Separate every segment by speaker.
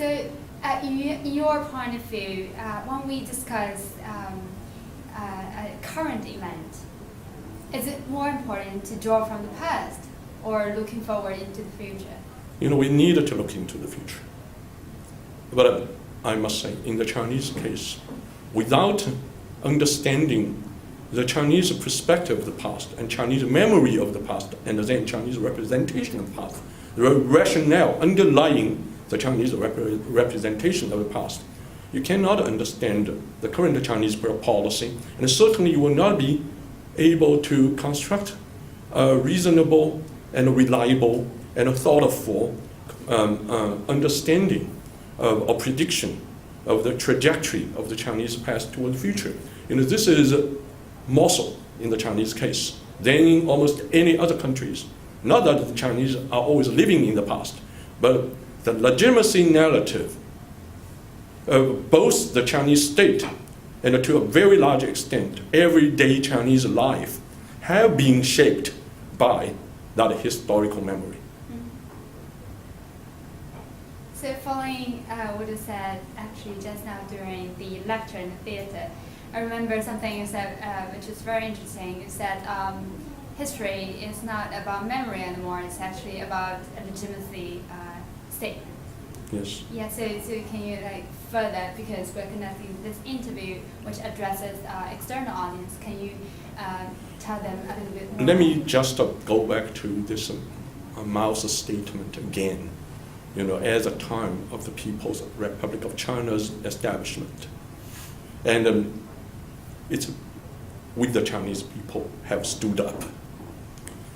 Speaker 1: So, in your point of view, when we discuss a current event, is it more important to draw from the past or looking forward into the future?
Speaker 2: We need to look into the future. But I must say, in the Chinese case, without understanding the Chinese perspective of the past and Chinese memory of the past and then Chinese representation of the past, the rationale underlying the Chinese representation of the past, you cannot understand the current Chinese policy, and certainly you will not be able to construct a reasonable and reliable and thoughtful understanding or prediction of the trajectory of the Chinese past toward the future. This is more so in the Chinese case than in almost any other countries. Not that the Chinese are always living in the past, but the legitimacy narrative of both the Chinese state and to a very large extent everyday Chinese life have been shaped by that historical memory.
Speaker 1: So following what you said actually just now during the lecture in the theater, I remember something you said which is very interesting. You said history is not about memory anymore, it's actually about a legitimacy statement.
Speaker 2: Yes.
Speaker 1: Yeah, so can you further, because we're conducting this interview which addresses external audience, can you tell them a little bit more?
Speaker 2: Let me just go back to this Mao's statement again. At the time of the People's Republic of China's establishment. And it's with the Chinese people have stood up.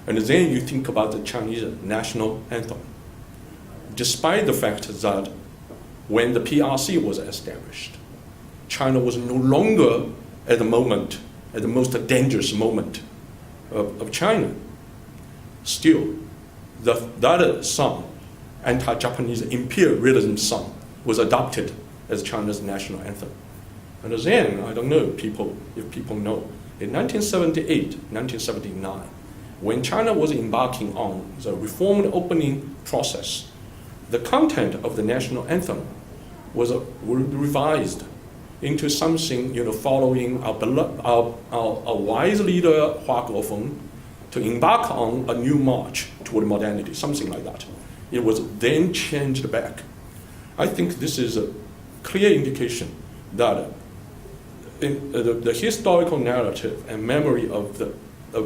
Speaker 2: And then you think about the Chinese national anthem. Despite the fact that when the PRC was established, China was no longer at the most dangerous moment of China. Still, that song, anti-Japanese imperialism song, was adopted as China's national anthem. And then, I don't know if people know, in 1978, 1979, when China was embarking on the reformed opening process, the content of the national anthem was revised into something, following our wise leader Hua Guofeng to embark on a new march toward modernity, something like that. It was then changed back. I think this is a clear indication that in the historical narrative and memory of the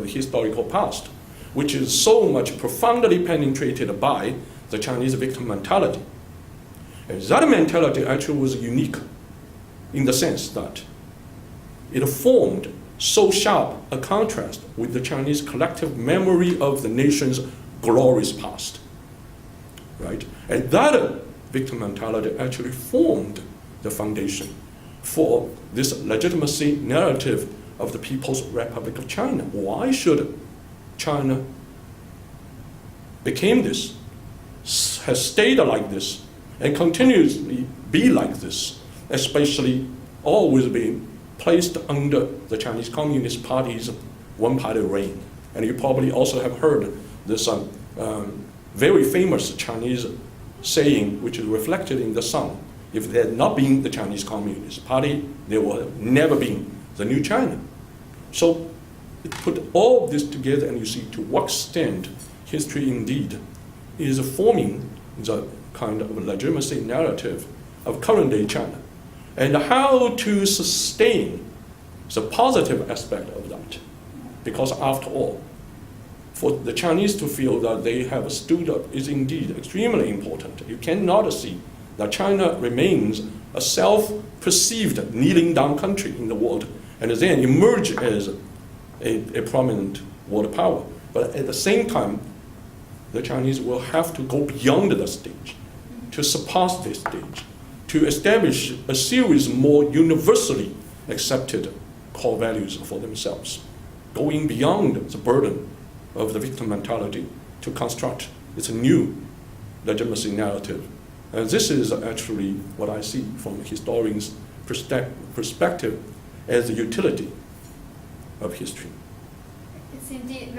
Speaker 2: historical past, which is so much profoundly penetrated by the Chinese victim mentality. And that mentality actually was unique in the sense that it formed so sharp a contrast with the Chinese collective memory of the nation's glorious past. Right? And that victim mentality actually formed the foundation for this legitimacy narrative of the People's Republic of China. Why should China became this, has stayed like this, and continuously be like this, especially always being placed under the Chinese Communist Party's one-party reign? And you probably also have heard this very famous Chinese saying, which is reflected in the song: if there had not been the Chinese Communist Party, there would have never been the new China. So it put all this together, and you see to what extent history indeed is forming the kind of legitimacy narrative of current day China, and how to sustain the positive aspect of that. Because after all, for the Chinese to feel that they have stood up is indeed extremely important. You cannot see that China remains a self-perceived kneeling down country in the world and then emerge as a prominent world power. But at the same time, the Chinese will have to go beyond the stage, to surpass this stage, to establish a series more universally accepted core values for themselves, going beyond the burden of the victim mentality to construct its new legitimacy narrative. And this is actually what I see from a historian's perspective as the utility of history.
Speaker 1: It's indeed